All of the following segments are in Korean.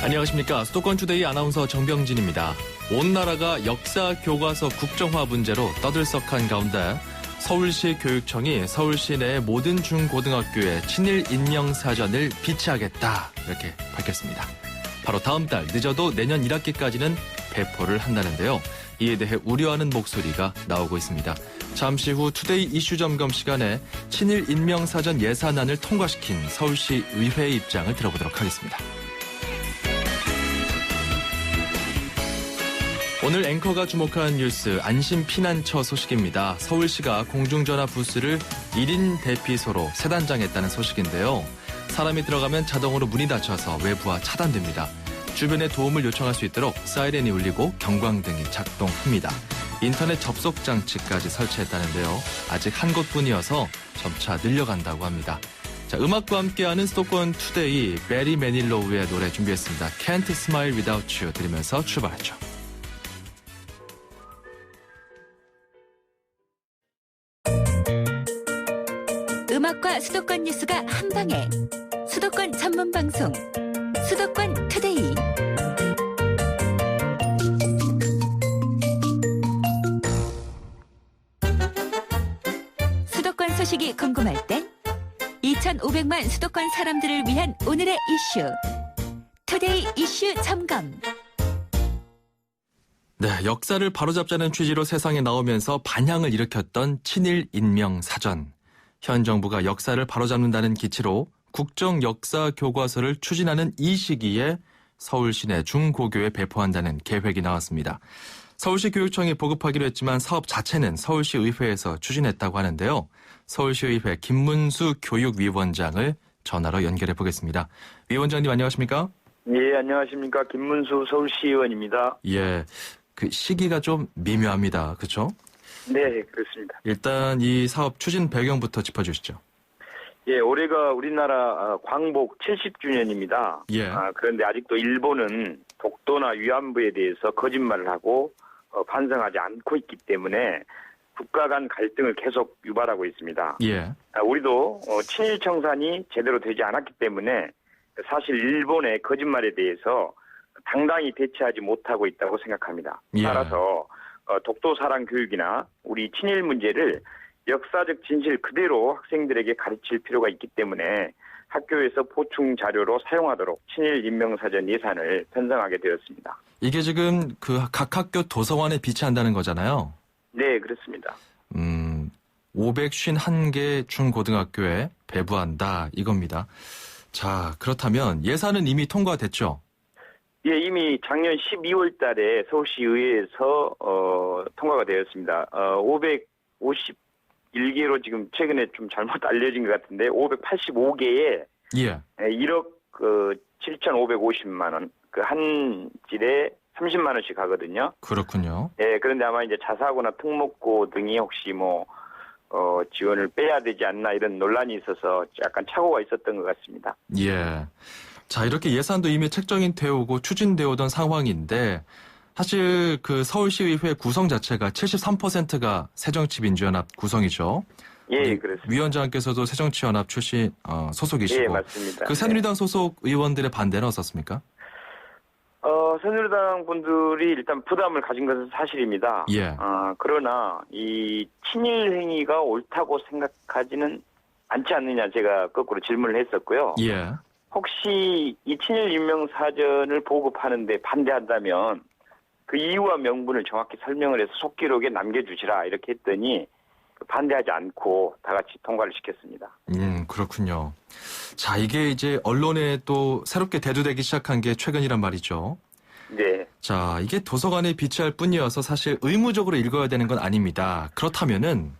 안녕하십니까. 수도권투데이 아나운서 정병진입니다. 온 나라가 역사 교과서 국정화 문제로 떠들썩한 가운데 서울시 교육청이 서울시 내 모든 중고등학교에 친일 인명사전을 비치하겠다 이렇게 밝혔습니다. 바로 다음 달 늦어도 내년 1학기까지는 배포를 한다는데요. 이에 대해 우려하는 목소리가 나오고 있습니다. 잠시 후 투데이 이슈 점검 시간에 친일 인명사전 예산안을 통과시킨 서울시 의회의 입장을 들어보도록 하겠습니다. 오늘 앵커가 주목한 뉴스 안심 피난처 소식입니다. 서울시가 공중전화 부스를 1인 대피소로 새 단장했다는 소식인데요. 사람이 들어가면 자동으로 문이 닫혀서 외부와 차단됩니다. 주변에 도움을 요청할 수 있도록 사이렌이 울리고 경광등이 작동합니다. 인터넷 접속 장치까지 설치했다는데요. 아직 한 곳뿐이어서 점차 늘려간다고 합니다. 자, 음악과 함께하는 수도권 투데이 베리 매닐로우의 노래 준비했습니다. Can't Smile Without You 들으면서 출발하죠. 음악과 수도권 뉴스가 한방에 수도권 전문 방송 수도권 투데이. 수도권 소식이 궁금할 땐 2,500만 수도권 사람들을 위한 오늘의 이슈 투데이 이슈 점검. 네, 역사를 바로잡자는 취지로 세상에 나오면서 반향을 일으켰던 친일 인명사전. 현 정부가 역사를 바로잡는다는 기치로 국정 역사 교과서를 추진하는 이 시기에 서울시 내 중고교에 배포한다는 계획이 나왔습니다. 서울시 교육청이 보급하기로 했지만 사업 자체는 서울시 의회에서 추진했다고 하는데요. 서울시 의회 김문수 교육위원장을 전화로 연결해 보겠습니다. 위원장님 안녕하십니까? 예, 안녕하십니까. 김문수 서울시 의원입니다. 예, 그 시기가 좀 미묘합니다. 그렇죠? 네, 그렇습니다. 일단 이 사업 추진 배경부터 짚어주시죠. 예, 올해가 우리나라 광복 70주년입니다. 예. 그런데 아직도 일본은 독도나 위안부에 대해서 거짓말을 하고 반성하지 않고 있기 때문에 국가 간 갈등을 계속 유발하고 있습니다. 예. 우리도 친일 청산이 제대로 되지 않았기 때문에 사실 일본의 거짓말에 대해서 당당히 대처하지 못하고 있다고 생각합니다. 예. 따라서 독도 사랑 교육이나 우리 친일 문제를 역사적 진실 그대로 학생들에게 가르칠 필요가 있기 때문에 학교에서 보충 자료로 사용하도록 친일 인명사전 예산을 편성하게 되었습니다. 이게 지금 그 각 학교 도서관에 비치한다는 거잖아요. 네, 그렇습니다. 551개 중고등학교에 배부한다 이겁니다. 자, 그렇다면 예산은 이미 통과됐죠? 예, 이미 작년 12월 달에 서울시 의회에서 통과가 되었습니다. 551개로 지금 최근에 좀 잘못 알려진 것 같은데 585개에 예. 1억 7,550만 원, 그 한 질에 30만 원씩 하거든요. 그렇군요. 예, 그런데 아마 이제 자사고나 특목고 등이 혹시 지원을 빼야 되지 않나 이런 논란이 있어서 약간 착오가 있었던 것 같습니다. 예. 자, 이렇게 예산도 이미 책정이 되어오고 추진되어 오던 상황인데 사실 그 서울시의회 구성 자체가 73%가 새정치민주연합 구성이죠. 예, 그렇습니다. 위원장께서도 새정치연합 출신 소속이시고. 예, 맞습니다. 그 새누리당 소속 의원들의 반대는 어떻습니까? 새누리당 분들이 일단 부담을 가진 것은 사실입니다. 예. 그러나 이 친일 행위가 옳다고 생각하지는 않지 않느냐 제가 거꾸로 질문을 했었고요. 예. 혹시 이 친일 인명사전을 보급하는데 반대한다면 그 이유와 명분을 정확히 설명을 해서 속기록에 남겨주시라 이렇게 했더니 반대하지 않고 다 같이 통과를 시켰습니다. 그렇군요. 자, 이게 이제 언론에 또 새롭게 대두되기 시작한 게 최근이란 말이죠. 네. 자, 이게 도서관에 비치할 뿐이어서 사실 의무적으로 읽어야 되는 건 아닙니다. 그렇다면은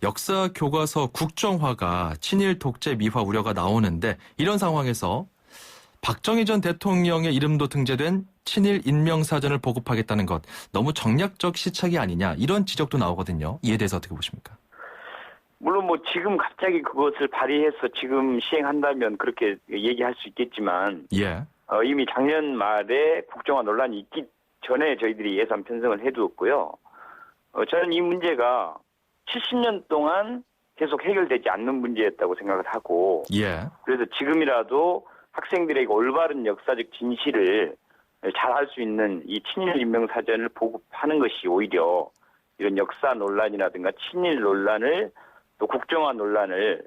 역사 교과서 국정화가 친일 독재 미화 우려가 나오는데 이런 상황에서 박정희 전 대통령의 이름도 등재된 친일 인명사전을 보급하겠다는 것 너무 정략적 시착이 아니냐 이런 지적도 나오거든요. 이에 대해서 어떻게 보십니까? 물론 지금 갑자기 그것을 발의해서 지금 시행한다면 그렇게 얘기할 수 있겠지만 예. 이미 작년 말에 국정화 논란이 있기 전에 저희들이 예산 편성을 해두었고요. 저는 이 문제가 70년 동안 계속 해결되지 않는 문제였다고 생각을 하고 예. 그래서 지금이라도 학생들에게 올바른 역사적 진실을 잘 할 수 있는 이 친일 인명 사전을 보급하는 것이 오히려 이런 역사 논란이라든가 친일 논란을 또 국정화 논란을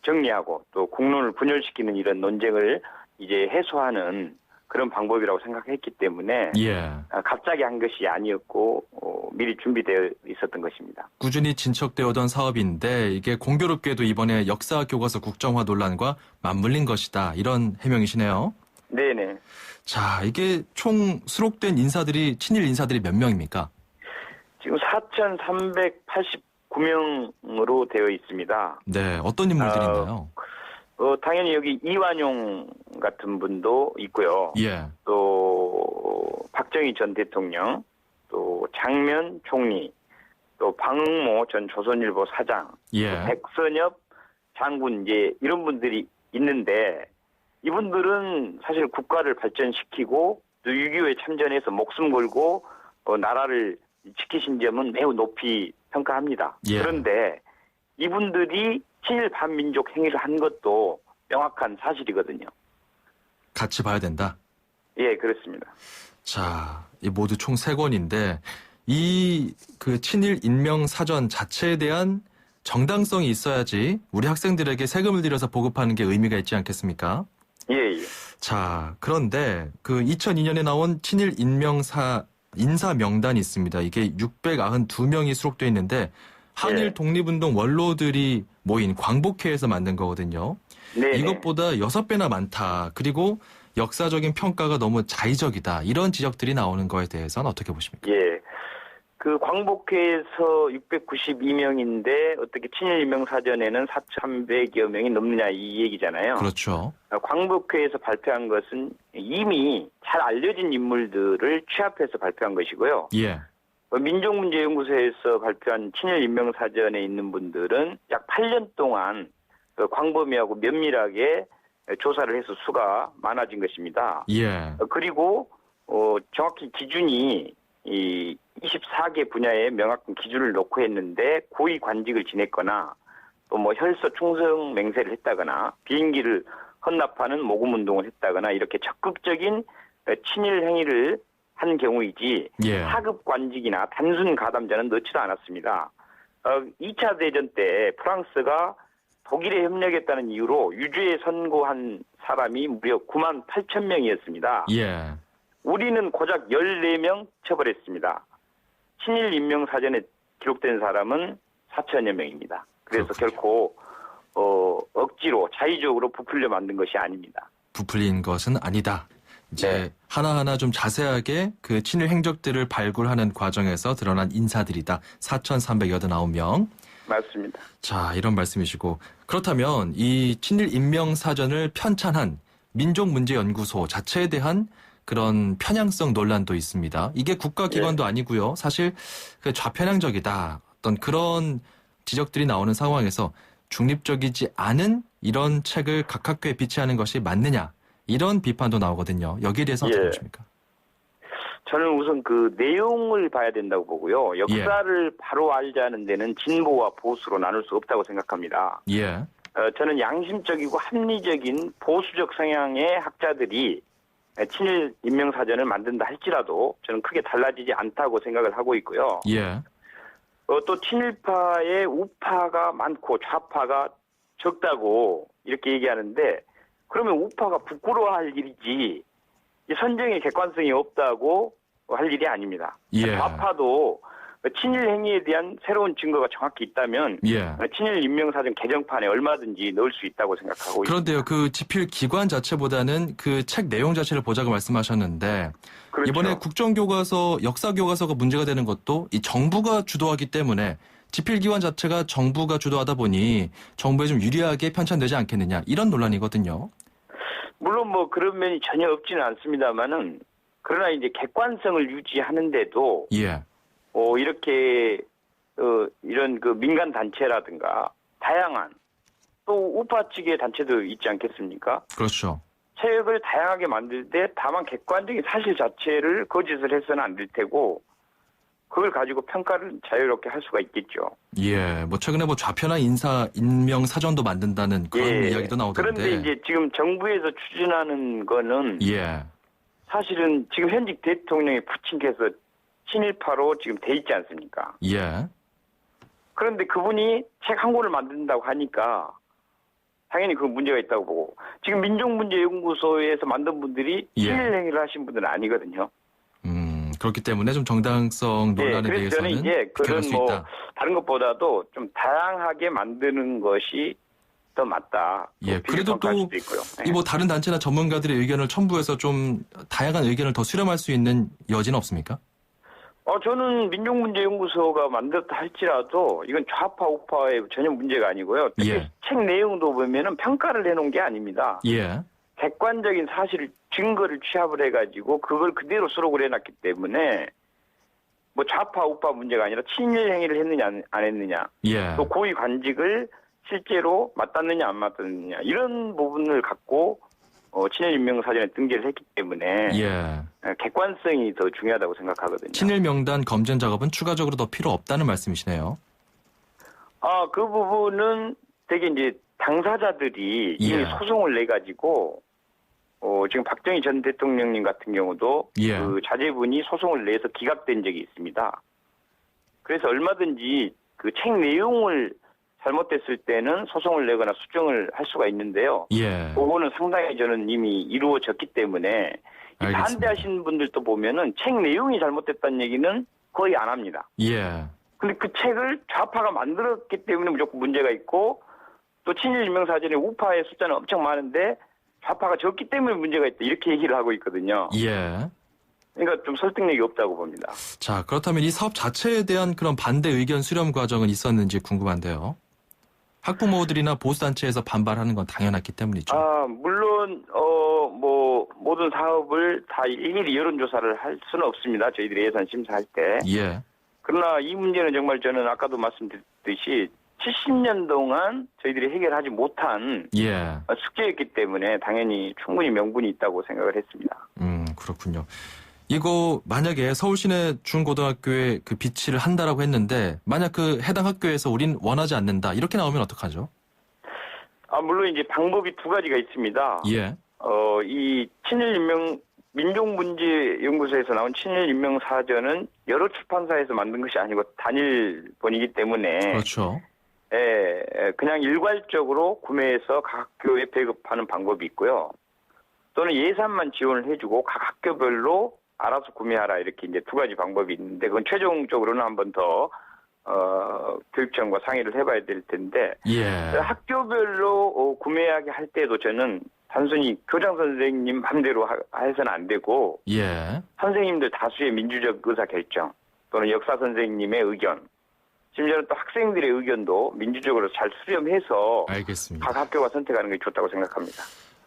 정리하고 또 국론을 분열시키는 이런 논쟁을 이제 해소하는 그런 방법이라고 생각했기 때문에 예. 갑자기 한 것이 아니었고 미리 준비되어 있었던 것입니다. 꾸준히 진척되어 오던 사업인데 이게 공교롭게도 이번에 역사 교과서 국정화 논란과 맞물린 것이다. 이런 해명이시네요. 네네. 자, 이게 총 수록된 인사들이 친일 인사들이 몇 명입니까? 지금 4,389명으로 되어 있습니다. 네, 어떤 인물들인가요? 당연히 여기 이완용 같은 분도 있고요. 예. 또 박정희 전 대통령, 또 장면 총리, 또 방응모 전 조선일보 사장, 예. 또 백선엽 장군 이제 이런 분들이 있는데 이분들은 사실 국가를 발전시키고 또 6.25에 참전해서 목숨 걸고 나라를 지키신 점은 매우 높이 평가합니다. 예. 그런데 이분들이 친일 반민족 행위를 한 것도 명확한 사실이거든요. 같이 봐야 된다. 예, 그렇습니다. 자, 이 모두 총 3권인데 이 그 친일 인명 사전 자체에 대한 정당성이 있어야지 우리 학생들에게 세금을 들여서 보급하는 게 의미가 있지 않겠습니까? 예, 예. 자, 그런데 그 2002년에 나온 친일 인사 명단이 있습니다. 이게 692명이 수록되어 있는데 한일 예. 독립운동 원로들이 모인 광복회에서 만든 거거든요. 네. 이것보다 6배나 많다. 그리고 역사적인 평가가 너무 자의적이다. 이런 지적들이 나오는 거에 대해서는 어떻게 보십니까? 예. 그 광복회에서 692명인데 어떻게 친일 인명 사전에는 4,300여 명이 넘느냐 이 얘기잖아요. 그렇죠. 광복회에서 발표한 것은 이미 잘 알려진 인물들을 취합해서 발표한 것이고요. 예. 민족문제연구소에서 발표한 친일 인명 사전에 있는 분들은 약 8년 동안 광범위하고 면밀하게 조사를 해서 수가 많아진 것입니다. 예. 그리고 정확히 기준이 이 24개 분야에 명확한 기준을 놓고 했는데 고위 관직을 지냈거나 또 뭐 혈서 충성 맹세를 했다거나 비행기를 헌납하는 모금 운동을 했다거나 이렇게 적극적인 친일 행위를 한 경우이지 예. 하급 관직이나 단순 가담자는 넣지도 않았습니다. 2차 대전 때 프랑스가 독일에 협력했다는 이유로 유죄에 선고한 사람이 무려 9만 8천 명이었습니다. 예. 우리는 고작 14명 처벌했습니다. 친일 인명 사전에 기록된 사람은 4천여 명입니다. 그래서 그렇군요. 결코 억지로 자의적으로 부풀려 만든 것이 아닙니다. 부풀린 것은 아니다. 이제 네. 하나하나 좀 자세하게 그 친일 행적들을 발굴하는 과정에서 드러난 인사들이다. 4,389명. 맞습니다. 자, 이런 말씀이시고 그렇다면 이 친일 인명 사전을 편찬한 민족문제연구소 자체에 대한 그런 편향성 논란도 있습니다. 이게 국가기관도 아니고요. 사실 그 좌편향적이다. 어떤 그런 지적들이 나오는 상황에서 중립적이지 않은 이런 책을 각 학교에 비치하는 것이 맞느냐. 이런 비판도 나오거든요. 여기에 대해서 어떻게 예. 보십니까? 저는 우선 그 내용을 봐야 된다고 보고요. 역사를 바로 알자는 데는 진보와 보수로 나눌 수 없다고 생각합니다. 예. 저는 양심적이고 합리적인 보수적 성향의 학자들이 친일 인명사전을 만든다 할지라도 저는 크게 달라지지 않다고 생각을 하고 있고요. 예. 또 친일파의 우파가 많고 좌파가 적다고 이렇게 얘기하는데 그러면 우파가 부끄러워할 일이지 이 선정의 객관성이 없다고 할 일이 아닙니다. 예. 좌파도 친일 행위에 대한 새로운 증거가 정확히 있다면 예. 친일 인명사전 개정판에 얼마든지 넣을 수 있다고 생각하고 그런데요, 있습니다. 그 집필 기관 자체보다는 그 책 내용 자체를 보자고 말씀하셨는데 그렇죠. 이번에 국정교과서, 역사교과서가 문제가 되는 것도 이 정부가 주도하기 때문에 집필 기관 자체가 정부가 주도하다 보니 정부에 좀 유리하게 편찬되지 않겠느냐 이런 논란이거든요. 물론 뭐 그런 면이 전혀 없지는 않습니다만은 그러나 이제 객관성을 유지하는데도 예. 이렇게 이런 그 민간 단체라든가 다양한 또 우파 측의 단체도 있지 않겠습니까? 그렇죠. 책을 다양하게 만들 때 다만 객관적인 사실 자체를 거짓을 해서는 안 될 테고 그걸 가지고 평가를 자유롭게 할 수가 있겠죠. 예, 뭐 최근에 뭐 좌표나 임명 사전도 만든다는 그런 이야기도 나오던데. 그런데 이제 지금 정부에서 추진하는 거는 예, 사실은 지금 현직 대통령의 부친께서 친일파로 지금 돼 있지 않습니까? 예, 그런데 그분이 책 한 권을 만든다고 하니까 당연히 그 문제가 있다고 보고 지금 민족문제연구소에서 만든 분들이 예. 친일 행위를 하신 분들은 아니거든요. 그렇기 때문에 좀 정당성 논란에 그래서 대해서는 저는 이제 비켜갈 그런 수 뭐 있다. 다른 것보다도 좀 다양하게 만드는 것이 더 맞다. 예, 그래도 또 수도 있고요. 이 뭐 다른 단체나 전문가들의 의견을 첨부해서 좀 다양한 의견을 더 수렴할 수 있는 여지는 없습니까? 저는 민족문제연구소가 만들었다 할지라도 이건 좌파 우파의 전혀 문제가 아니고요. 특히 예. 책 내용도 보면은 평가를 해놓은 게 아닙니다. 예, 객관적인 사실 증거를 취합을 해가지고 그걸 그대로 수록을 해놨기 때문에 뭐 좌파 우파 문제가 아니라 친일 행위를 했느냐 안 했느냐 예, 또 고위 관직을 실제로 맞닿느냐 안 맞닿느냐 이런 부분을 갖고 친일 임명 사전에 등재를 했기 때문에 예. 객관성이 더 중요하다고 생각하거든요. 친일 명단 검증 작업은 추가적으로 더 필요 없다는 말씀이시네요. 그 부분은 되게 이제 당사자들이 예. 이미 소송을 내 가지고 지금 박정희 전 대통령님 같은 경우도 예. 그 자제분이 소송을 내서 기각된 적이 있습니다. 그래서 얼마든지 그 책 내용을 잘못됐을 때는 소송을 내거나 수정을 할 수가 있는데요. 예, 그거는 상당히 저는 이미 이루어졌기 때문에 이 알겠습니다. 반대하시는 분들도 보면은 책 내용이 잘못됐다는 얘기는 거의 안 합니다. 예, 근데 그 책을 좌파가 만들었기 때문에 무조건 문제가 있고 또 친일 임명사전에 우파의 숫자는 엄청 많은데 좌파가 적기 때문에 문제가 있다 이렇게 얘기를 하고 있거든요. 예. 그러니까 좀 설득력이 없다고 봅니다. 자, 그렇다면 이 사업 자체에 대한 그런 반대 의견 수렴 과정은 있었는지 궁금한데요. 학부모들이나 보수단체에서 반발하는 건 당연했기 때문이죠. 물론 뭐 모든 사업을 다 일일이 여론조사를 할 수는 없습니다. 저희들이 예산 심사할 때. 예, 그러나 이 문제는 정말 저는 아까도 말씀드렸듯이 70년 동안 저희들이 해결하지 못한 예. 숙제였기 때문에 당연히 충분히 명분이 있다고 생각을 했습니다. 그렇군요. 이거 만약에 서울시내 중고등학교에 그 비치를 한다라고 했는데 만약 그 해당 학교에서 우린 원하지 않는다 이렇게 나오면 어떡하죠? 물론 이제 방법이 두 가지가 있습니다. 예, 이 친일 임명 민족문제연구소에서 나온 친일 임명 사전은 여러 출판사에서 만든 것이 아니고 단일본이기 때문에 그렇죠. 그냥 일괄적으로 구매해서 각 학교에 배급하는 방법이 있고요. 또는 예산만 지원을 해주고 각 학교별로 알아서 구매하라 이렇게 이제 두 가지 방법이 있는데 그건 최종적으로는 한번 더 교육청과 상의를 해봐야 될 텐데 예, 학교별로 구매하게 할 때도 저는 단순히 교장 선생님 맘대로 해서는 안 되고 예, 선생님들 다수의 민주적 의사 결정 또는 역사 선생님의 의견 심지어는 또 학생들의 의견도 민주적으로 잘 수렴해서 알겠습니다. 각 학교가 선택하는 게 좋다고 생각합니다.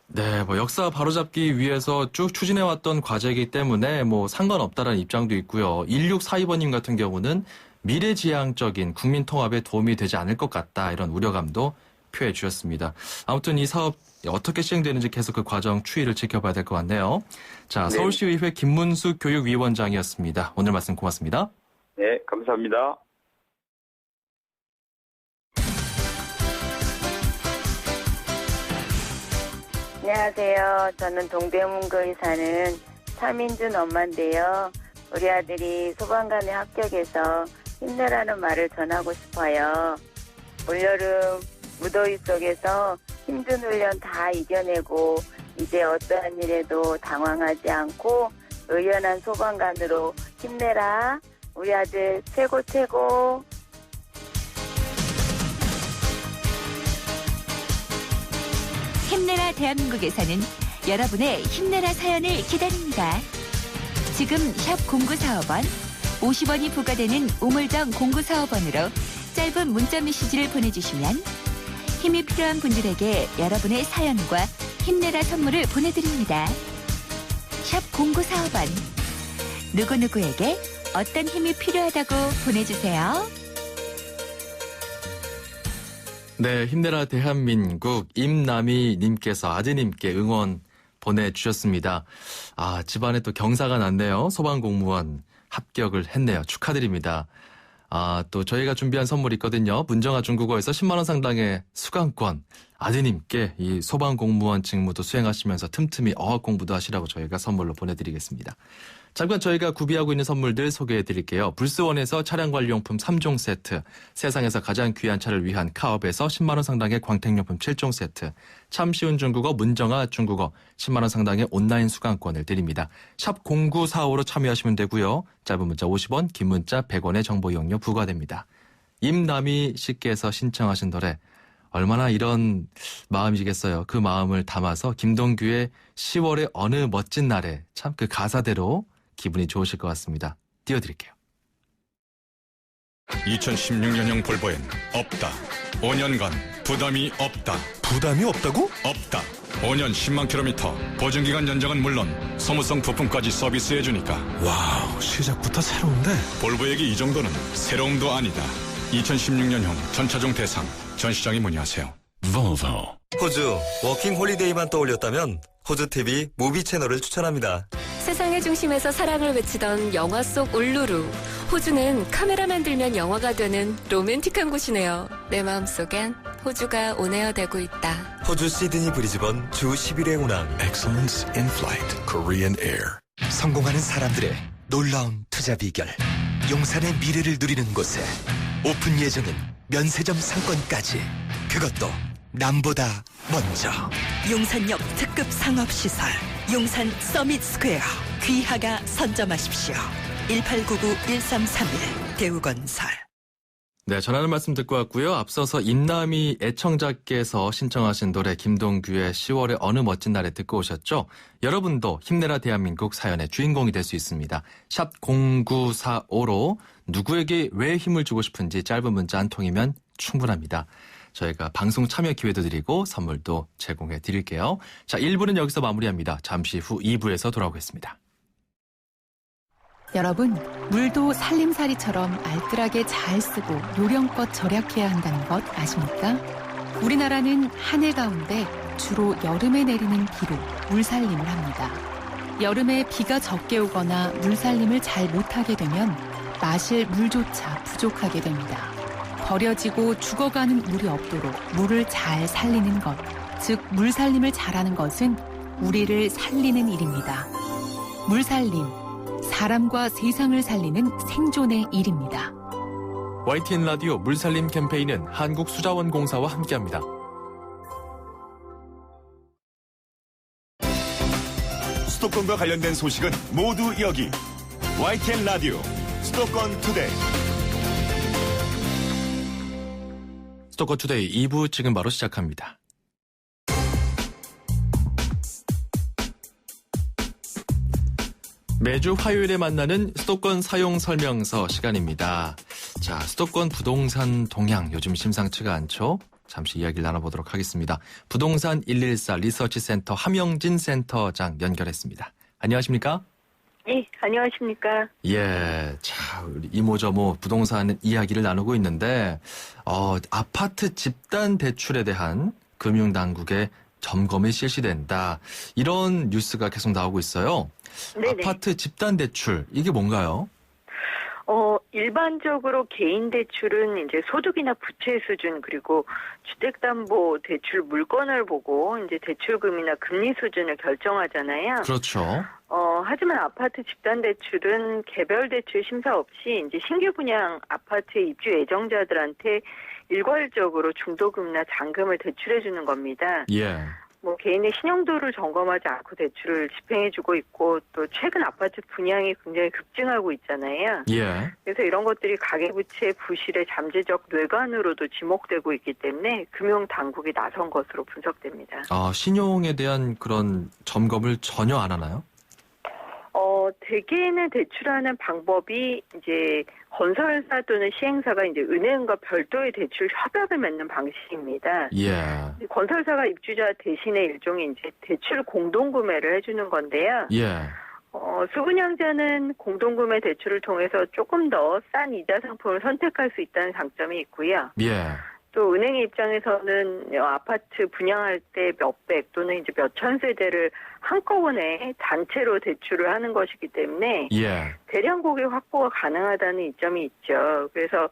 네, 뭐 역사 바로잡기 위해서 쭉 추진해왔던 과제이기 때문에 뭐 상관없다라는 입장도 있고요. 1642번님 같은 경우는 미래지향적인 국민 통합에 도움이 되지 않을 것 같다 이런 우려감도 표해 주셨습니다. 아무튼 이 사업 어떻게 시행되는지 계속 그 과정 추이를 지켜봐야 될 것 같네요. 자, 네. 서울시의회 김문수 교육위원장이었습니다. 오늘 말씀 고맙습니다. 네, 감사합니다. 안녕하세요. 저는 동대문구에 사는 차민준 엄마인데요. 우리 아들이 소방관에 합격해서 힘내라는 말을 전하고 싶어요. 올여름 무더위 속에서 힘든 훈련 다 이겨내고 이제 어떠한 일에도 당황하지 않고 의연한 소방관으로 힘내라. 우리 아들 최고 최고. 힘내라 대한민국에서는 여러분의 힘내라 사연을 기다립니다. 지금 샵 0945번 50원이 부과되는 우물정 0945번으로 짧은 문자 메시지를 보내주시면 힘이 필요한 분들에게 여러분의 사연과 힘내라 선물을 보내드립니다. 샵 0945번 누구누구에게 어떤 힘이 필요하다고 보내주세요. 네, 힘내라 대한민국 임남희님께서 아드님께 응원 보내주셨습니다. 집안에 또 경사가 났네요. 소방공무원. 합격을 했네요. 축하드립니다. 또 저희가 준비한 선물이 있거든요. 문정아 중국어에서 10만 원 상당의 수강권, 아드님께 이 소방공무원 직무도 수행하시면서 틈틈이 어학 공부도 하시라고 저희가 선물로 보내드리겠습니다. 잠깐 저희가 구비하고 있는 선물들 소개해드릴게요. 불스원에서 차량관리용품 3종 세트, 세상에서 가장 귀한 차를 위한 카업에서 10만 원 상당의 광택용품 7종 세트, 참 쉬운 중국어 문정아 중국어 10만 원 상당의 온라인 수강권을 드립니다. 샵 0945로 참여하시면 되고요. 짧은 문자 50원, 긴 문자 100원의 정보 이용료 부과됩니다. 임남희 씨께서 신청하신 노래, 얼마나 이런 마음이시겠어요. 그 마음을 담아서 김동규의 10월의 어느 멋진 날에, 참 그 가사대로 기분이 좋으실 것 같습니다. 띄워드릴게요. 2016년형 볼보엔 없다. 5년간 부담이 없다. 부담이 없다고? 없다. 5년 10만 킬로미터, 보증기간 연장은 물론 소모성 부품까지 서비스해주니까. 와우, 시작부터 새로운데? 볼보에게 이 정도는 새로움도 아니다. 2016년형 전차종 대상, 전시장에 문의하세요. Volvo. 호주 워킹 홀리데이만 떠올렸다면 호주TV 무비 채널을 추천합니다. 세상의 중심에서 사랑을 외치던 영화 속 울루루. 호주는 카메라만 들면 영화가 되는 로맨틱한 곳이네요. 내 마음속엔 호주가 온에어되고 있다. 호주 시드니 브리즈번 주 10일의 운항. Excellence in Flight. Korean Air. 성공하는 사람들의 놀라운 투자 비결. 용산의 미래를 누리는 곳에 오픈 예정인 면세점 상권까지. 그것도 남보다 먼저. 용산역 특급 상업시설 용산 서밋 스퀘어 귀하가 선점하십시오. 1899-1331 대우건설. 네, 전하는 말씀 듣고 왔고요. 앞서서 임남희 애청자께서 신청하신 노래 김동규의 10월의 어느 멋진 날에 듣고 오셨죠? 여러분도 힘내라 대한민국 사연의 주인공이 될 수 있습니다. 샵 0945로 누구에게 왜 힘을 주고 싶은지 짧은 문자 한 통이면 충분합니다. 저희가 방송 참여 기회도 드리고 선물도 제공해 드릴게요. 자, 1부는 여기서 마무리합니다. 잠시 후 2부에서 돌아오겠습니다. 여러분, 물도 살림살이처럼 알뜰하게 잘 쓰고 요령껏 절약해야 한다는 것 아십니까? 우리나라는 한 해 가운데 주로 여름에 내리는 비로 물살림을 합니다. 여름에 비가 적게 오거나 물살림을 잘 못하게 되면 마실 물조차 부족하게 됩니다. 버려지고 죽어가는 물이 없도록 물을 잘 살리는 것, 즉 물살림을 잘하는 것은 우리를 살리는 일입니다. 물살림, 사람과 세상을 살리는 생존의 일입니다. YTN 라디오 물살림 캠페인은 한국수자원공사와 함께합니다. 수도권과 관련된 소식은 모두 여기. YTN 라디오 수도권 투데이. 수도권 투데이 2부 지금 바로 시작합니다. 매주 화요일에 만나는 수도권 사용 설명서 시간입니다. 자, 수도권 부동산 동향 요즘 심상치가 않죠? 잠시 이야기를 나눠보도록 하겠습니다. 부동산 114 리서치센터 함영진 센터장 연결했습니다. 안녕하십니까? 네, 안녕하십니까? 예, 자, 우리 이모저모 부동산 이야기를 나누고 있는데, 아파트 집단 대출에 대한 금융당국의 점검이 실시된다. 이런 뉴스가 계속 나오고 있어요. 네네. 아파트 집단 대출, 이게 뭔가요? 일반적으로 개인 대출은 이제 소득이나 부채 수준 그리고 주택담보대출 물건을 보고 이제 대출금이나 금리 수준을 결정하잖아요. 그렇죠. 하지만 아파트 집단 대출은 개별 대출 심사 없이 이제 신규 분양 아파트에 입주 예정자들한테 일괄적으로 중도금이나 잔금을 대출해 주는 겁니다. 예. 개인의 신용도를 점검하지 않고 대출을 집행해주고 있고 또 최근 아파트 분양이 굉장히 급증하고 있잖아요. 예. 그래서 이런 것들이 가계부채 부실의 잠재적 뇌관으로도 지목되고 있기 때문에 금융당국이 나선 것으로 분석됩니다. 신용에 대한 그런 점검을 전혀 안 하나요? 대개는 대출하는 방법이 이제 건설사 또는 시행사가 이제 은행과 별도의 대출 협약을 맺는 방식입니다. 예. 건설사가 입주자 대신에 일종의 이제 대출 공동구매를 해주는 건데요. 예. 수분양자는 공동구매 대출을 통해서 조금 더 싼 이자 상품을 선택할 수 있다는 장점이 있고요. 예. 또 은행의 입장에서는 아파트 분양할 때 몇백 또는 이제 몇천 세대를 한꺼번에 단체로 대출을 하는 것이기 때문에 예. 대량 고객 확보가 가능하다는 이점이 있죠. 그래서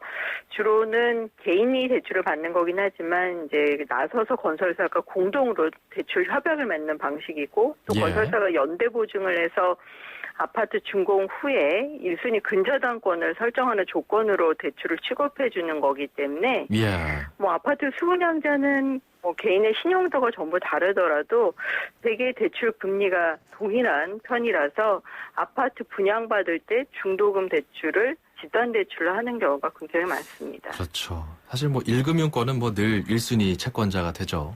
주로는 개인이 대출을 받는 거긴 하지만 이제 나서서 건설사가 공동으로 대출 협약을 맺는 방식이고 또 예. 건설사가 연대 보증을 해서 아파트 준공 후에 1순위 근저당권을 설정하는 조건으로 대출을 취급해 주는 거기 때문에 예. 뭐 아파트 수분양자는 뭐 개인의 신용도가 전부 다르더라도 대개 대출 금리가 동일한 편이라서 아파트 분양받을 때 중도금 대출을 집단 대출을 하는 경우가 굉장히 많습니다. 그렇죠. 사실 뭐 1금융권은 뭐 늘 1순위 채권자가 되죠.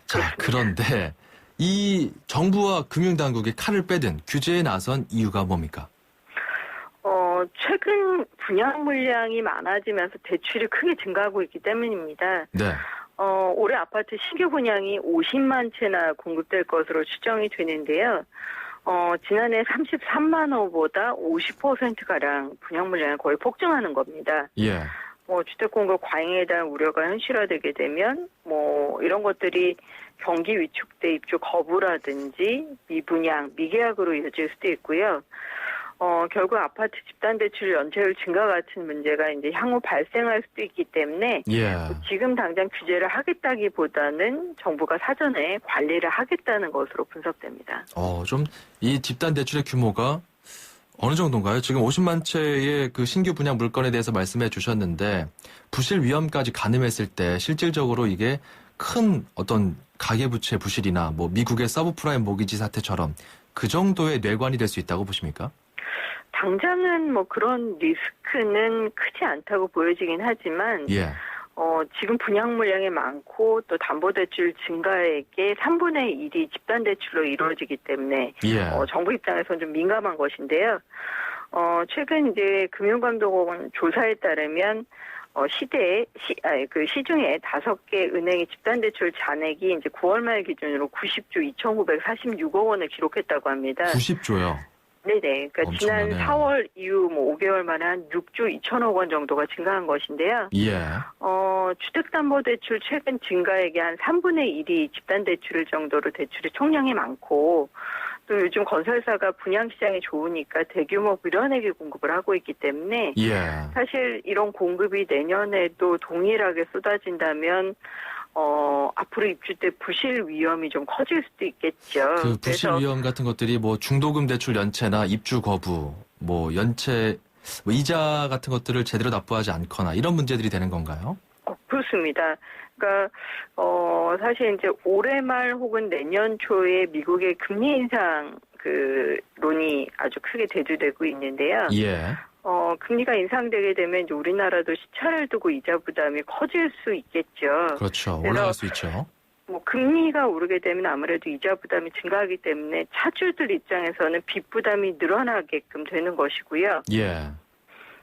자, 그런데 이 정부와 금융당국이 칼을 빼든 규제에 나선 이유가 뭡니까? 최근 분양 물량이 많아지면서 대출이 크게 증가하고 있기 때문입니다. 네. 올해 아파트 신규 분양이 50만 채나 공급될 것으로 추정이 되는데요. 지난해 33만 호보다 50%가량 분양 물량이 거의 폭증하는 겁니다. 예. 주택 공급 과잉에 대한 우려가 현실화되게 되면 이런 것들이 경기 위축돼 입주 거부라든지 미분양, 미계약으로 이어질 수도 있고요. 결국 아파트 집단 대출 연체율 증가 같은 문제가 이제 향후 발생할 수도 있기 때문에 예. 지금 당장 규제를 하겠다기보다는 정부가 사전에 관리를 하겠다는 것으로 분석됩니다. 좀 이 집단 대출의 규모가 어느 정도인가요? 지금 50만 채의 그 신규 분양 물건에 대해서 말씀해 주셨는데 부실 위험까지 가늠했을 때 실질적으로 이게 큰 어떤 가계부채 부실이나 뭐 미국의 서브프라임 모기지 사태처럼 그 정도의 뇌관이 될 수 있다고 보십니까? 당장은 그런 리스크는 크지 않다고 보여지긴 하지만 예. 지금 분양 물량이 많고 또 담보대출 증가액의 3분의 1이 집단대출로 이루어지기 때문에 예. 정부 입장에서는 좀 민감한 것인데요. 최근 이제 금융감독원 조사에 따르면 시중에 5개 은행의 집단대출 잔액이 이제 9월 말 기준으로 90조 2,946억 원을 기록했다고 합니다. 90조요? 네네. 그러니까 지난 4월 이후 5개월 만에 한 6조 2천억 원 정도가 증가한 것인데요. 예. 주택담보대출 최근 증가액의 한 3분의 1이 집단대출 정도로 대출의 총량이 많고 또 요즘 건설사가 분양시장이 좋으니까 대규모 밀어내기 공급을 하고 있기 때문에 예. 사실 이런 공급이 내년에도 동일하게 쏟아진다면 앞으로 입주 때 부실 위험이 좀 커질 수도 있겠죠. 그 부실 위험 같은 것들이 뭐 중도금 대출 연체나 입주 거부, 뭐 연체, 이자 같은 것들을 제대로 납부하지 않거나 이런 문제들이 되는 건가요? 그렇습니다. 그러니까 사실 이제 올해 말 혹은 내년 초에 미국의 금리 인상 론이 아주 크게 대두되고 있는데요. 예. 금리가 인상되게 되면 이제 우리나라도 시차를 두고 이자 부담이 커질 수 있겠죠. 그렇죠. 올라갈 수 있죠. 금리가 오르게 되면 아무래도 이자 부담이 증가하기 때문에 차주들 입장에서는 빚 부담이 늘어나게끔 되는 것이고요. 예.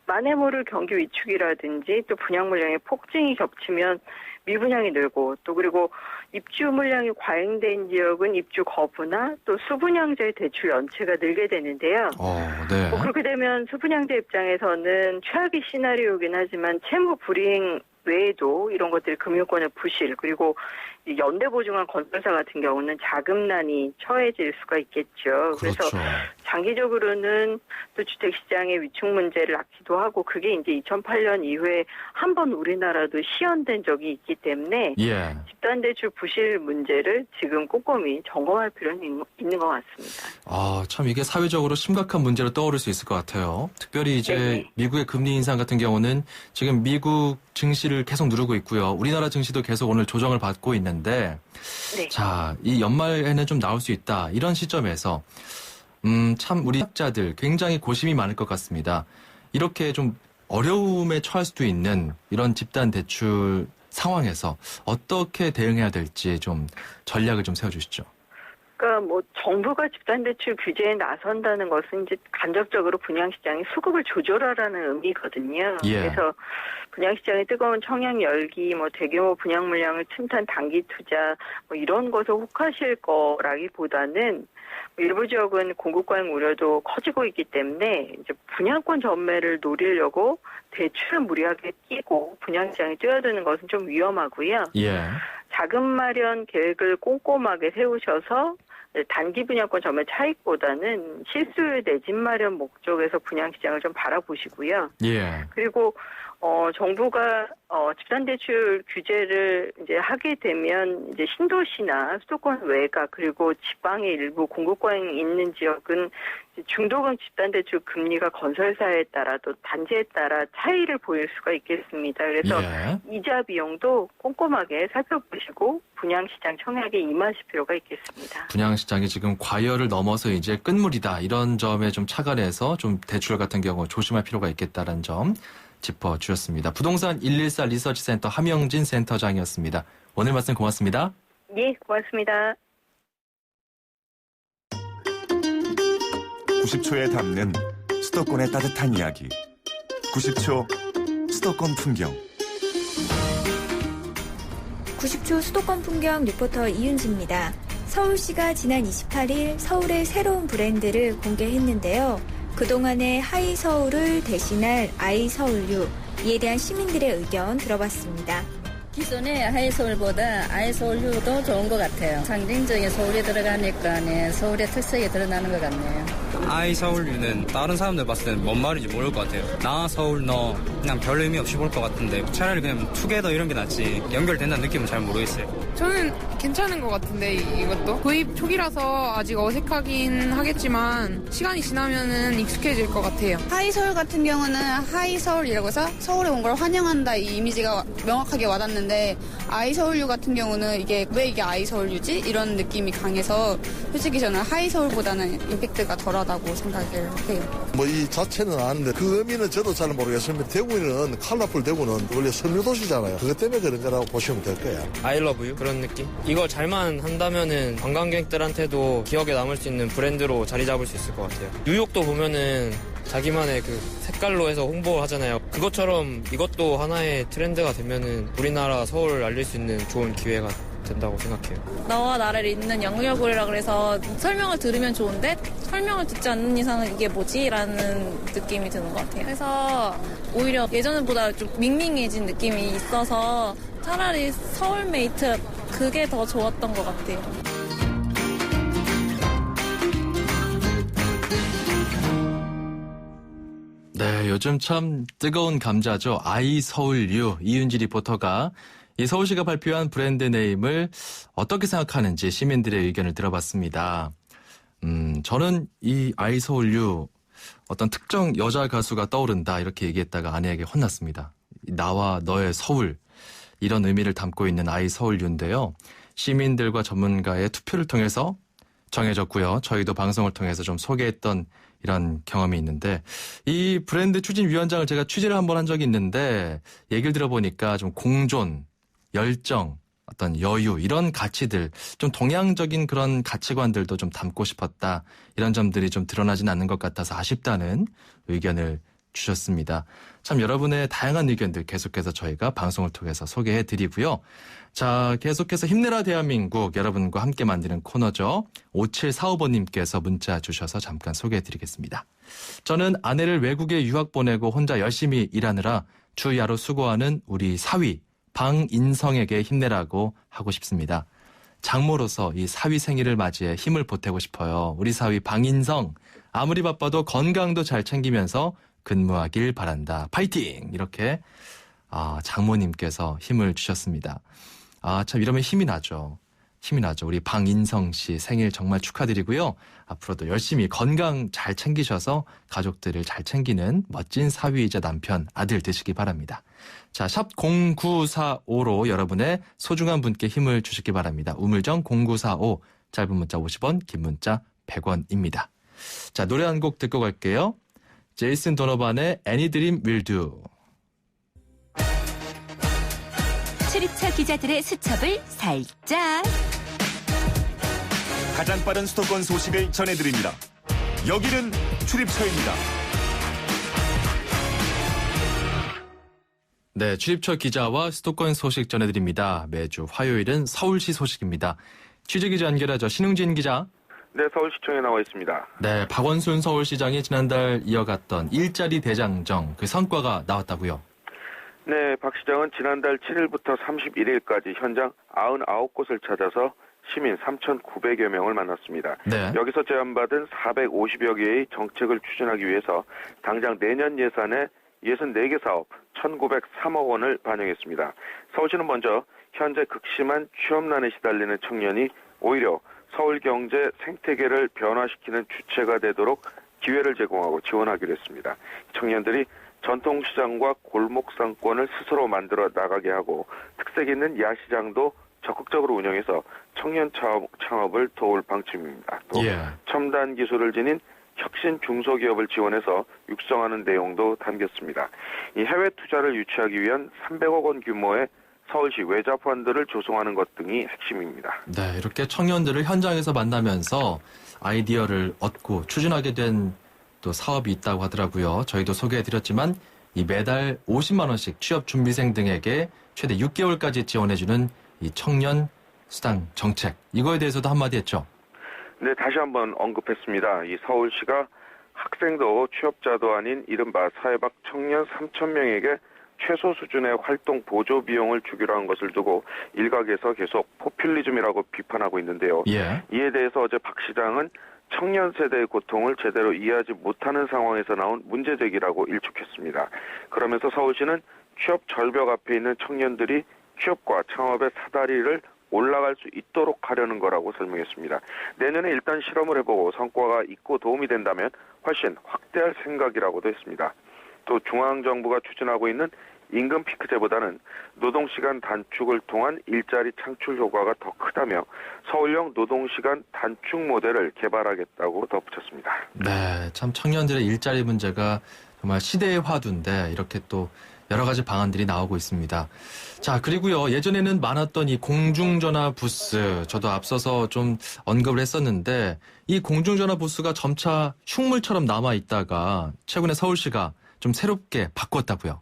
만에 모를 경기 위축이라든지 또 분양 물량의 폭증이 겹치면 미분양이 늘고 또 그리고 입주 물량이 과잉된 지역은 입주 거부나 또 수분양자의 대출 연체가 늘게 되는데요. 네. 그렇게 되면 수분양자 입장에서는 최악의 시나리오이긴 하지만 채무 불이행 외에도 이런 것들이 금융권의 부실 그리고 연대 보증한 건설사 같은 경우는 자금난이 처해질 수가 있겠죠. 그래서 그렇죠. 장기적으로는 또 주택시장의 위축 문제를 낳기도 하고 그게 이제 2008년 이후에 한 번 우리나라도 시연된 적이 있기 때문에 예. 집단대출 부실 문제를 지금 꼼꼼히 점검할 필요는 있는 것 같습니다. 참 이게 사회적으로 심각한 문제로 떠오를 수 있을 것 같아요. 특별히 이제 네네. 미국의 금리 인상 같은 경우는 지금 미국 증시를 계속 누르고 있고요. 우리나라 증시도 계속 오늘 조정을 받고 있는데 네. 자, 이 연말에는 좀 나올 수 있다. 이런 시점에서 참 우리 학자들 굉장히 고심이 많을 것 같습니다. 이렇게 좀 어려움에 처할 수도 있는 이런 집단 대출 상황에서 어떻게 대응해야 될지 좀 전략을 좀 세워주시죠. 그러니까 정부가 집단대출 규제에 나선다는 것은 이제 간접적으로 분양시장의 수급을 조절하라는 의미거든요. 예. 그래서 분양시장의 뜨거운 청약 열기, 대규모 분양 물량을 틈탄 단기 투자, 이런 것을 혹하실 거라기보다는 일부 지역은 공급 과잉 우려도 커지고 있기 때문에 이제 분양권 전매를 노리려고 대출을 무리하게 끼고 분양시장에 뛰어드는 것은 좀 위험하고요. 예. 자금 마련 계획을 꼼꼼하게 세우셔서 단기 분양권 전매 차익보다는 실수요의 내 집 마련 목적에서 분양시장을 좀 바라보시고요. 예. 그리고 정부가 집단대출 규제를 이제 하게 되면 이제 신도시나 수도권 외곽 그리고 지방의 일부 공급과잉이 있는 지역은 중도금 집단대출 금리가 건설사에 따라 또 단지에 따라 차이를 보일 수가 있겠습니다. 그래서 이자 비용도 꼼꼼하게 살펴보시고 분양시장 청약에 임하실 필요가 있겠습니다. 분양시장이 지금 과열을 넘어서 이제 끝물이다. 이런 점에 좀 착안해서 좀 대출 같은 경우 조심할 필요가 있겠다는 점 짚어주셨습니다. 부동산 114 리서치센터 함영진 센터장이었습니다. 오늘 말씀 고맙습니다. 예, 고맙습니다. 90초에 담는 수도권의 따뜻한 이야기. 90초 수도권 풍경. 90초 수도권 풍경 리포터 이윤지입니다. 서울시가 지난 28일 서울의 새로운 브랜드를 공개했는데요. 그동안의 하이서울을 대신할 아이서울유, 이에 대한 시민들의 의견 들어봤습니다. 기존의 하이서울보다 아이서울유도 좋은 것 같아요. 상징적인 서울이 들어가니까 서울의 특색이 드러나는 것 같네요. 아이서울유는 다른 사람들 봤을 때는 뭔 말인지 모를 것 같아요. 나 서울 너 그냥 별 의미 없이 볼 것 같은데 차라리 그냥 투게더 이런 게 낫지 연결된다는 느낌은 잘 모르겠어요. 저는 괜찮은 것 같은데 이것도 도입 초기라서 아직 어색하긴 하겠지만 시간이 지나면은 익숙해질 것 같아요. 하이서울 같은 경우는 하이서울이라고 해서 서울에 온 걸 환영한다 이 이미지가 명확하게 와닿는데 아이서울유 같은 경우는 왜 이게 아이서울유지? 이런 느낌이 강해서 솔직히 저는 하이서울보다는 임팩트가 덜하다고 생각을 해요. 이 자체는 아는데 그 의미는 저도 잘 모르겠습니다. 대구는 컬러풀 대구는 원래 섬유도시잖아요. 그것 때문에 그런 거라고 보시면 될 거예요. I love you 그런 느낌? 이거 잘만 한다면은 관광객들한테도 기억에 남을 수 있는 브랜드로 자리 잡을 수 있을 것 같아요. 뉴욕도 보면은 자기만의 그 색깔로 해서 홍보를 하잖아요. 그것처럼 이것도 하나의 트렌드가 되면은 우리나라 서울을 알릴 수 있는 좋은 기회가 된다고 생각해요. 너와 나를 잇는 연결고리라 그래서 설명을 들으면 좋은데 설명을 듣지 않는 이상은 이게 뭐지? 라는 느낌이 드는 것 같아요. 그래서 오히려 예전보다 좀 밍밍해진 느낌이 있어서 차라리 서울메이트 그게 더 좋았던 것 같아요. 네, 요즘 참 뜨거운 감자죠. 아이서울유 이윤지 리포터가 이 서울시가 발표한 브랜드 네임을 어떻게 생각하는지 시민들의 의견을 들어봤습니다. 저는 이 아이서울유 어떤 특정 여자 가수가 떠오른다 이렇게 얘기했다가 아내에게 혼났습니다. 나와 너의 서울 이런 의미를 담고 있는 아이서울유인데요. 시민들과 전문가의 투표를 통해서 정해졌고요. 저희도 방송을 통해서 좀 소개했던 이런 경험이 있는데 이 브랜드 추진위원장을 제가 취재를 한번 한 적이 있는데 얘기를 들어보니까 좀 공존, 열정, 어떤 여유 이런 가치들 좀 동양적인 그런 가치관들도 좀 담고 싶었다. 이런 점들이 좀 드러나진 않는 것 같아서 아쉽다는 의견을 주셨습니다. 참 여러분의 다양한 의견들 계속해서 저희가 방송을 통해서 소개해드리고요. 자, 계속해서 힘내라 대한민국 여러분과 함께 만드는 코너죠. 5745번님께서 문자 주셔서 잠깐 소개해드리겠습니다. 저는 아내를 외국에 유학 보내고 혼자 열심히 일하느라 주야로 수고하는 우리 사위 방인성에게 힘내라고 하고 싶습니다. 장모로서 이 사위 생일을 맞이해 힘을 보태고 싶어요. 우리 사위 방인성 아무리 바빠도 건강도 잘 챙기면서 근무하길 바란다. 파이팅! 이렇게 장모님께서 힘을 주셨습니다. 참 이러면 힘이 나죠. 힘이 나죠. 우리 방인성 씨 생일 정말 축하드리고요. 앞으로도 열심히 건강 잘 챙기셔서 가족들을 잘 챙기는 멋진 사위이자 남편, 아들 되시기 바랍니다. 자, 샵 0945로 여러분의 소중한 분께 힘을 주시기 바랍니다. 우물정 0945, 짧은 문자 50원, 긴 문자 100원입니다. 자, 노래 한 곡 듣고 갈게요. 제이슨 도너반의 Any Dream Will Do. 출입처 기자들의 수첩을 살짝. 가장 빠른 수도권 소식을 전해드립니다. 여기는 출입처입니다. 네, 출입처 기자와 수도권 소식 전해드립니다. 매주 화요일은 서울시 소식입니다. 취재기자 연결하죠. 신웅진 기자. 네, 서울시청에 나와 있습니다. 네, 박원순 서울시장이 지난달 이어갔던 일자리 대장정 그 성과가 나왔다고요? 네, 박 시장은 지난달 7일부터 31일까지 현장 99곳을 찾아서 시민 3,900여 명을 만났습니다. 네. 여기서 제안받은 450여 개의 정책을 추진하기 위해서 당장 내년 예산에 64개 사업 1,903억 원을 반영했습니다. 서울시는 먼저 현재 극심한 취업난에 시달리는 청년이 오히려 서울 경제 생태계를 변화시키는 주체가 되도록 기회를 제공하고 지원하기로 했습니다. 청년들이 전통시장과 골목상권을 스스로 만들어 나가게 하고 특색 있는 야시장도 적극적으로 운영해서 청년 창업을 도울 방침입니다. 또 첨단 기술을 지닌 혁신 중소기업을 지원해서 육성하는 내용도 담겼습니다. 이 해외 투자를 유치하기 위한 300억 원 규모의 서울시 외자 펀드를 조성하는 것 등이 핵심입니다. 네, 이렇게 청년들을 현장에서 만나면서 아이디어를 얻고 추진하게 된 또 사업이 있다고 하더라고요. 저희도 소개해드렸지만 이 매달 50만 원씩 취업 준비생 등에게 최대 6개월까지 지원해주는 이 청년 수당 정책, 이거에 대해서도 한마디 했죠. 네, 다시 한번 언급했습니다. 이 서울시가 학생도 취업자도 아닌 이른바 사회박 청년 3,000명에게 최소 수준의 활동 보조 비용을 주기로 한 것을 두고 일각에서 계속 포퓰리즘이라고 비판하고 있는데요. 이에 대해서 어제 박 시장은 청년 세대의 고통을 제대로 이해하지 못하는 상황에서 나온 문제제기라고 일축했습니다. 그러면서 서울시는 취업 절벽 앞에 있는 청년들이 취업과 창업의 사다리를 올라갈 수 있도록 하려는 거라고 설명했습니다. 내년에 일단 실험을 해보고 성과가 있고 도움이 된다면 훨씬 확대할 생각이라고도 했습니다. 또 중앙정부가 추진하고 있는 임금 피크제보다는 노동시간 단축을 통한 일자리 창출 효과가 더 크다며 서울형 노동시간 단축 모델을 개발하겠다고 덧붙였습니다. 네, 참 청년들의 일자리 문제가 정말 시대의 화두인데 이렇게 또 여러 가지 방안들이 나오고 있습니다. 자, 그리고요, 예전에는 많았던 이 공중전화 부스, 저도 앞서서 좀 언급을 했었는데 이 공중전화 부스가 점차 흉물처럼 남아있다가 최근에 서울시가 좀 새롭게 바꿨다고요.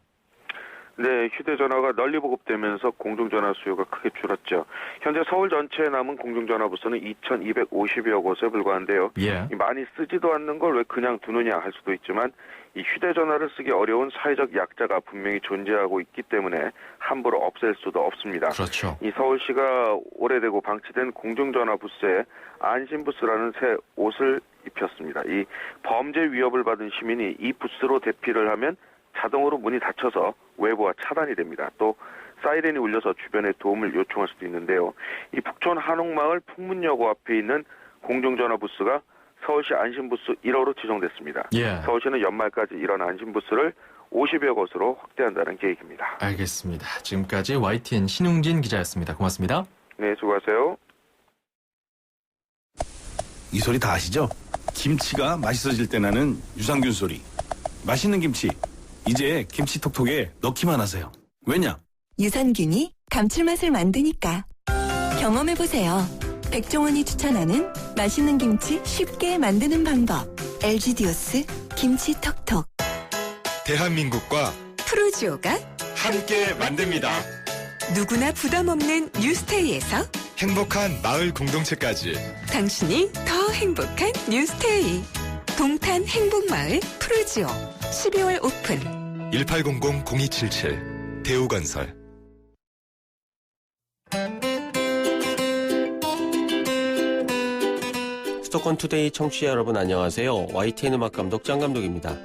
네, 휴대전화가 널리 보급되면서 공중전화 수요가 크게 줄었죠. 현재 서울 전체에 남은 공중전화 부스는 2,250여 곳에 불과한데요. 많이 쓰지도 않는 걸 왜 그냥 두느냐 할 수도 있지만 이 휴대전화를 쓰기 어려운 사회적 약자가 분명히 존재하고 있기 때문에 함부로 없앨 수도 없습니다. 그렇죠. 이 서울시가 오래되고 방치된 공중전화 부스에 안심부스라는 새 옷을 입혔습니다. 이 범죄 위협을 받은 시민이 이 부스로 대피를 하면 자동으로 문이 닫혀서 외부와 차단이 됩니다. 또 사이렌이 울려서 주변에 도움을 요청할 수도 있는데요. 이 북촌 한옥마을 풍문여고 앞에 있는 공중전화 부스가 서울시 안심부스 1호로 지정됐습니다. 서울시는 연말까지 이런 안심부스를 50여 곳으로 확대한다는 계획입니다. 알겠습니다. 지금까지 YTN 신웅진 기자였습니다. 고맙습니다. 네, 수고하세요. 이 소리 다 아시죠? 김치가 맛있어질 때 나는 유산균 소리. 맛있는 김치. 이제 김치톡톡에 넣기만 하세요. 왜냐? 유산균이 감칠맛을 만드니까. 경험해보세요. 백종원이 추천하는 맛있는 김치 쉽게 만드는 방법. LG디오스 김치톡톡. 대한민국과 프루지오가 함께 만듭니다. 누구나 부담 없는 뉴스테이에서 행복한 마을 공동체까지. 당신이 더 행복한 뉴스테이. 동탄 행복마을 프루지오 12월 오픈. 1800-0277 대우건설. 수도권 투데이 청취자 여러분 안녕하세요. YTN 음악감독 짱감독입니다.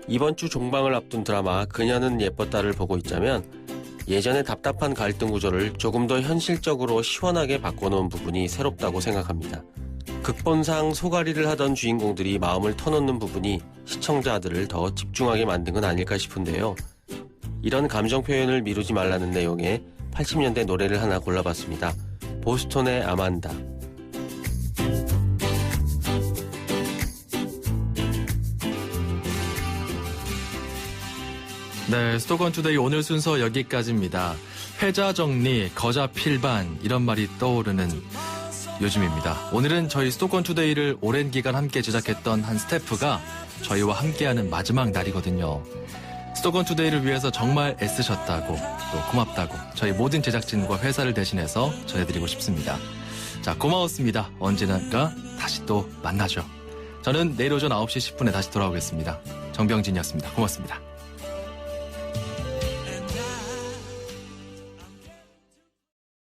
이번 주 종방을 앞둔 드라마 그녀는 예뻤다를 보고 있자면 예전의 답답한 갈등 구조를 조금 더 현실적으로 시원하게 바꿔놓은 부분이 새롭다고 생각합니다. 극본상 소가리를 하던 주인공들이 마음을 터놓는 부분이 시청자들을 더 집중하게 만든 건 아닐까 싶은데요. 이런 감정 표현을 미루지 말라는 내용의 80년대 노래를 하나 골라봤습니다. 보스톤의 아만다. 네, 수도권 투데이 오늘 순서 여기까지입니다. 패자 정리, 거자 필반 이런 말이 떠오르는 요즘입니다. 오늘은 저희 수도권 투데이를 오랜 기간 함께 제작했던 한 스태프가 저희와 함께하는 마지막 날이거든요. 수도권 투데이를 위해서 정말 애쓰셨다고 또 고맙다고 저희 모든 제작진과 회사를 대신해서 전해드리고 싶습니다. 자, 고마웠습니다. 언제나가 다시 또 만나죠. 저는 내일 오전 9시 10분에 다시 돌아오겠습니다. 정병진이었습니다. 고맙습니다.